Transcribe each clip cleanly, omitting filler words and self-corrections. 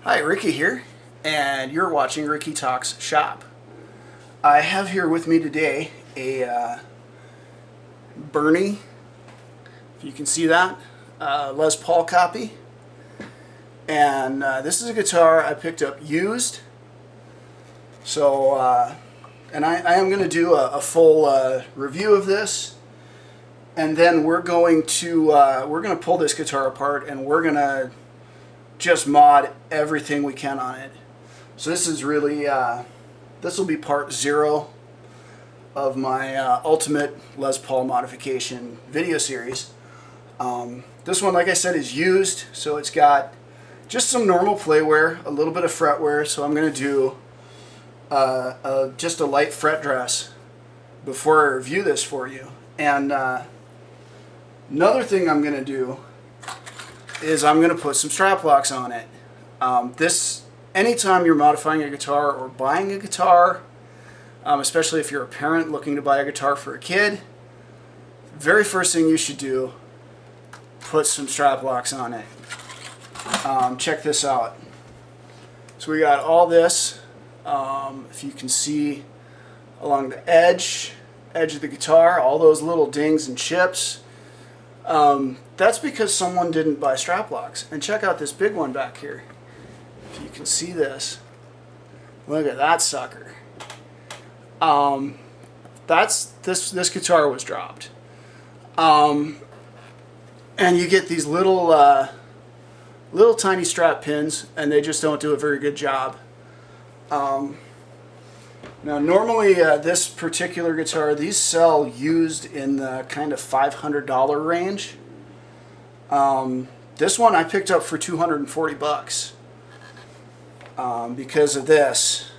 Hi, Ricky here, and you're watching Ricky Talks Shop. I have here with me today a Burny, if you can see that, Les Paul copy. And this is a guitar I picked up used. So, and I am going to do a full review of this. And then we're going to pull this guitar apart, and we're going to just mod everything we can on it. So this is really this will be part 0 of my ultimate Les Paul modification video series. This one, like I said, is used, so it's got just some normal play wear, a little bit of fret wear. So I'm going to do just a light fret dress before I review this for you. And another thing I'm going to do is I'm going to put some strap locks on it. Anytime you're modifying a guitar or buying a guitar, especially if you're a parent looking to buy a guitar for a kid, very first thing you should do, put some strap locks on it. Check this out. So we got all this, if you can see along the edge of the guitar, all those little dings and chips. That's because someone didn't buy strap locks. And check out this big one back here. If you can see this, look at that sucker. This guitar was dropped. And you get these little tiny strap pins, and they just don't do a very good job. Now normally this particular guitar, these sell used in the kind of $500 range. This one I picked up for $240 because of this,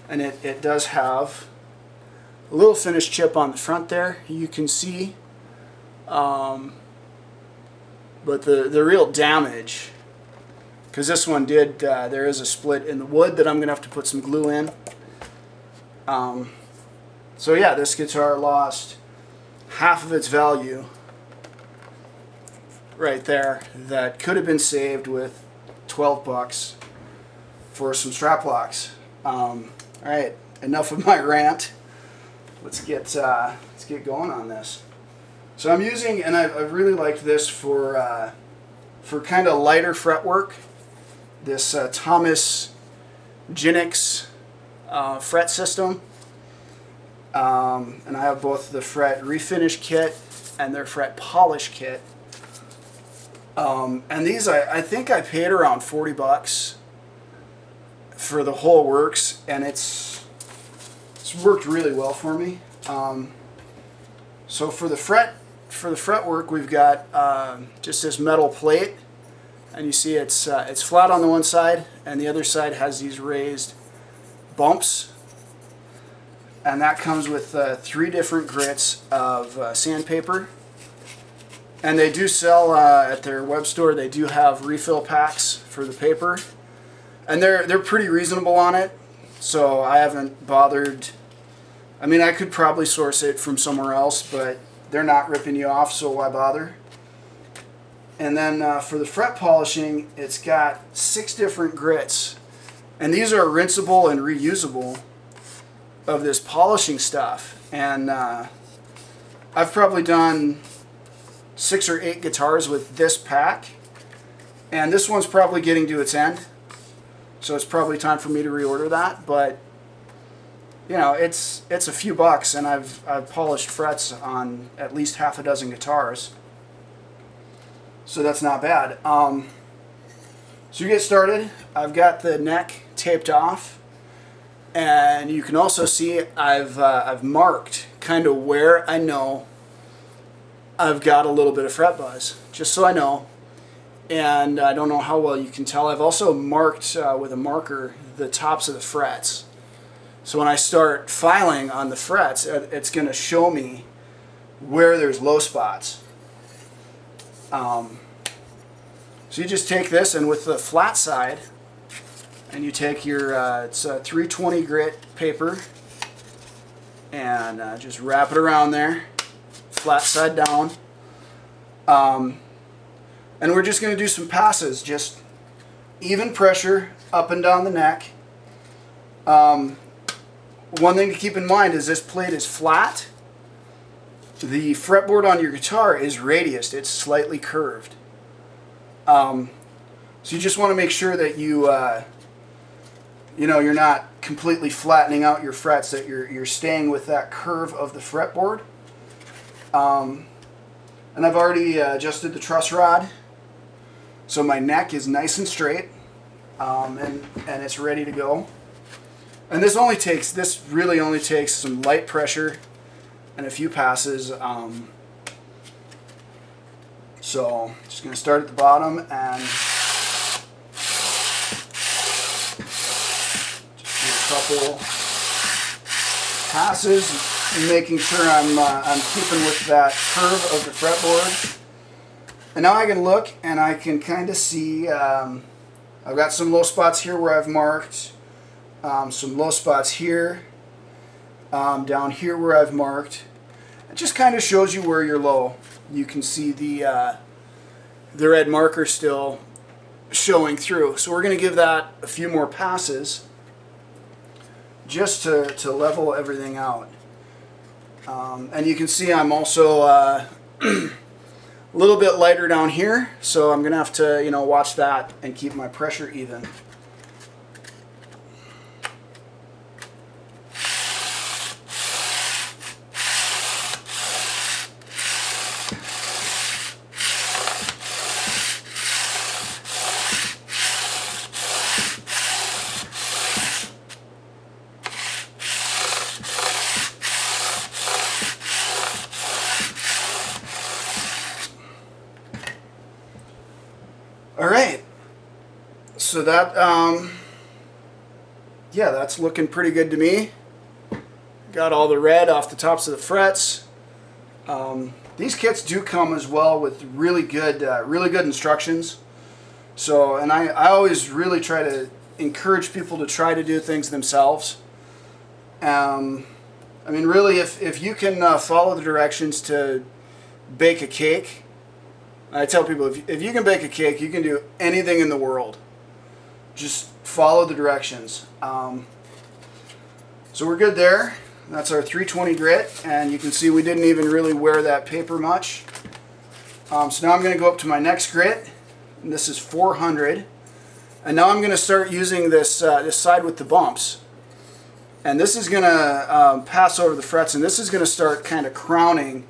and it does have a little finish chip on the front there, you can see, but the real damage, because this one did, there is a split in the wood that I'm going to have to put some glue in. So yeah, this guitar lost half of its value right there that could have been saved with $12 for some strap locks. Alright, enough of my rant. Let's get going on this. So I'm using, and I've really liked this for kind of lighter fretwork, this Thomas Ginix fret system. And I have both the fret refinish kit and their fret polish kit. And these, I think I paid around $40 for the whole works, and it's worked really well for me. So for the fretwork, we've got just this metal plate, and you see it's flat on the one side, and the other side has these raised bumps. And that comes with 3 different grits of sandpaper. And they do sell at their web store, they do have refill packs for the paper. And they're pretty reasonable on it, so I haven't bothered. I mean, I could probably source it from somewhere else, but they're not ripping you off, so why bother? And then for the fret polishing, it's got 6 different grits. And these are rinsable and reusable of this polishing stuff. And I've probably done 6 or 8 guitars with this pack, and this one's probably getting to its end, so it's probably time for me to reorder that. But you know, it's a few bucks, and I've polished frets on at least half a dozen guitars, so that's not bad. So you get started. I've got the neck taped off, and you can also see I've marked kind of where I know I've got a little bit of fret buzz, just so I know. And I don't know how well you can tell, I've also marked with a marker the tops of the frets. So when I start filing on the frets, it's going to show me where there's low spots. So you just take this, and with the flat side, and you take your it's a 320 grit paper, and just wrap it around there, flat side down. And we're just going to do some passes, just even pressure up and down the neck. One thing to keep in mind is this plate is flat. The fretboard on your guitar is radiused. It's slightly curved. So you just want to make sure that you're not completely flattening out your frets, that you're staying with that curve of the fretboard. And I've already adjusted the truss rod, so my neck is nice and straight, and it's ready to go. And this really only takes some light pressure and a few passes. So just going to start at the bottom and just do a couple passes, making sure I'm keeping with that curve of the fretboard. And now I can look and I can kind of see, I've got some low spots here where I've marked, some low spots here, down here where I've marked. It just kind of shows you where you're low. You can see the red marker still showing through. So we're going to give that a few more passes just to level everything out. And you can see I'm also a little bit lighter down here, so I'm going to have to watch that and keep my pressure even. All right, so that, yeah, that's looking pretty good to me. Got all the red off the tops of the frets. These kits do come as well with really good instructions. So, and I always really try to encourage people to try to do things themselves. I mean, really, if you can follow the directions to bake a cake, I tell people, if you can bake a cake, you can do anything in the world. Just follow the directions. So we're good there. That's our 320 grit, and you can see we didn't even really wear that paper much. So now I'm going to go up to my next grit, and this is 400. And now I'm going to start using this side with the bumps. And this is going to pass over the frets, and this is going to start kind of crowning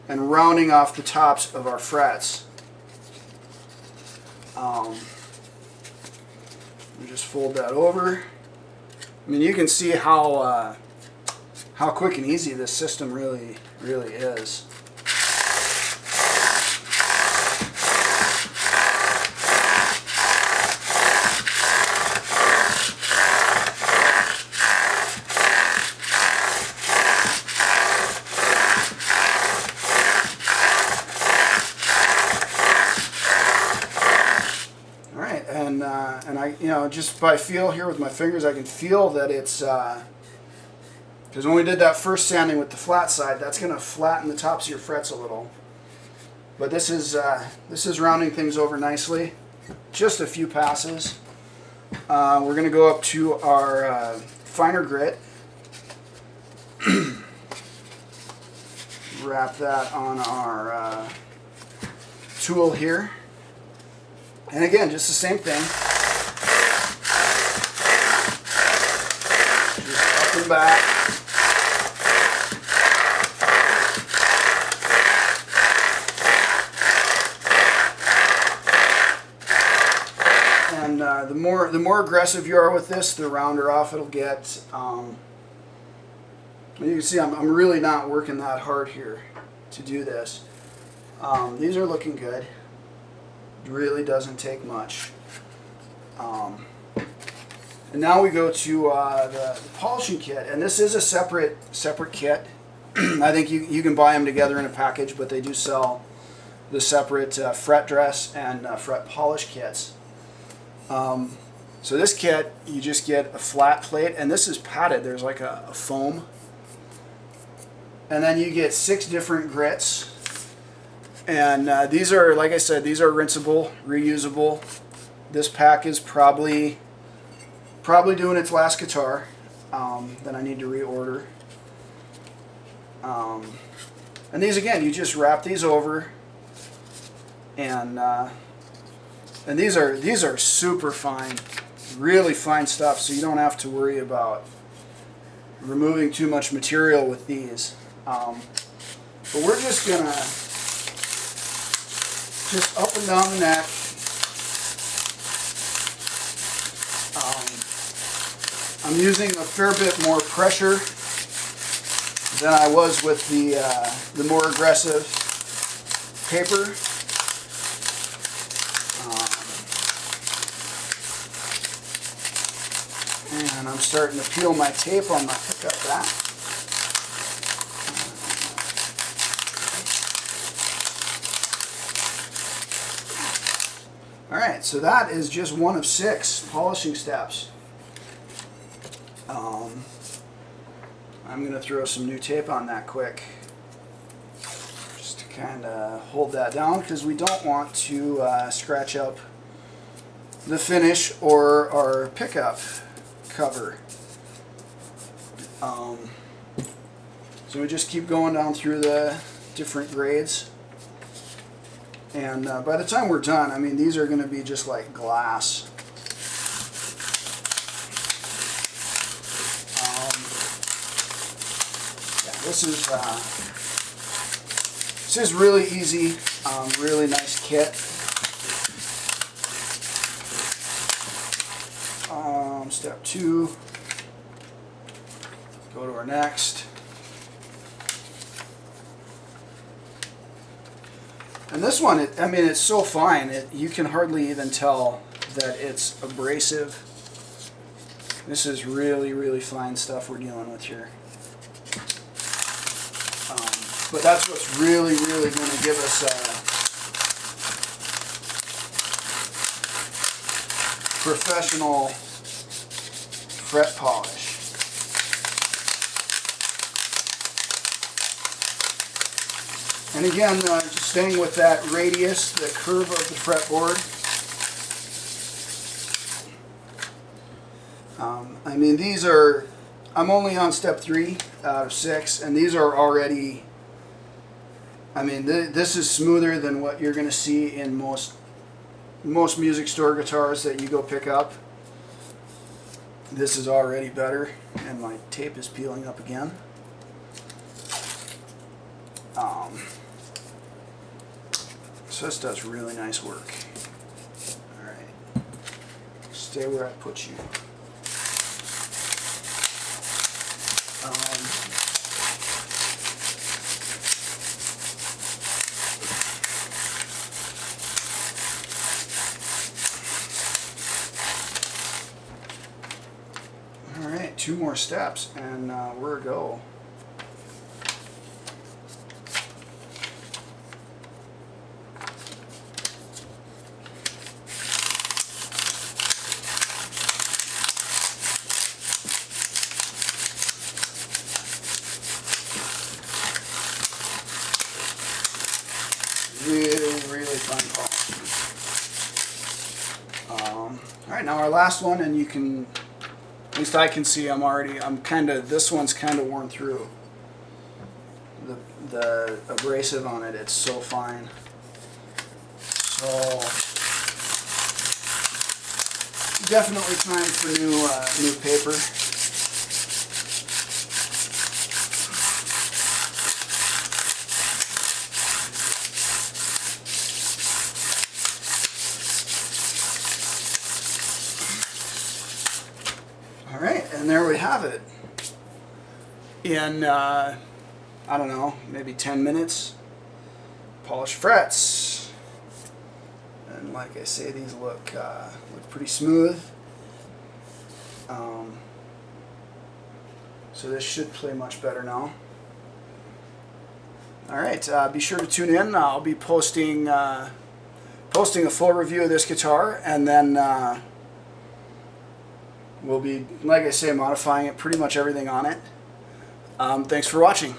and rounding off the tops of our frets. We just fold that over. I mean, you can see how quick and easy this system really is. And I, just by feel here with my fingers, I can feel that it's, because when we did that first sanding with the flat side, that's going to flatten the tops of your frets a little. But this is rounding things over nicely. Just a few passes. We're going to go up to our finer grit. Wrap that on our tool here. And again, just the same thing. Just up and back. And the more aggressive you are with this, the rounder off it'll get. You can see I'm really not working that hard here to do this. These are looking good. It really doesn't take much. And now we go to the polishing kit, and this is a separate kit. I think you can buy them together in a package, but they do sell the separate fret dress and fret polish kits. So this kit, you just get a flat plate, and this is padded. There's like a foam. And then you get 6 different grits. And these are, like I said, these are rinsable, reusable. this pack is probably doing its last guitar. Then I need to reorder. And these, again, you just wrap these over, and these are super fine, really fine stuff. So you don't have to worry about removing too much material with these. But we're just gonna up and down the neck. I'm using a fair bit more pressure than I was with the more aggressive paper. And I'm starting to peel my tape on my pickup back. Alright, so that is just one of 6 polishing steps. I'm going to throw some new tape on that quick, just to kind of hold that down, because we don't want to scratch up the finish or our pickup cover. So we just keep going down through the different grades, and by the time we're done, I mean, these are going to be just like glass. This is really easy, really nice kit. Step 2, go to our next. And this one, I mean, it's so fine, you can hardly even tell that it's abrasive. This is really, really fine stuff we're dealing with here. But that's what's really, really going to give us professional fret polish. And again, just staying with that radius, the curve of the fretboard. I mean, these are, I'm only on step 3 out of 6, and these are already, I mean, this is smoother than what you're going to see in most music store guitars that you go pick up. This is already better, and my tape is peeling up again. So this does really nice work. Alright, stay where I put you. Alright, 2 more steps, and we're a go. Really fun polish. Alright, now our last one, and you can, at least I can see, this one's kind of worn through. The abrasive on it, it's so fine. So, definitely time for new paper. Alright, and there we have it. In, I don't know, maybe 10 minutes, polished frets. And like I say, these look pretty smooth. So this should play much better now. Alright, be sure to tune in. I'll be posting a full review of this guitar, and then we'll be, like I say, modifying it, pretty much everything on it. Thanks for watching.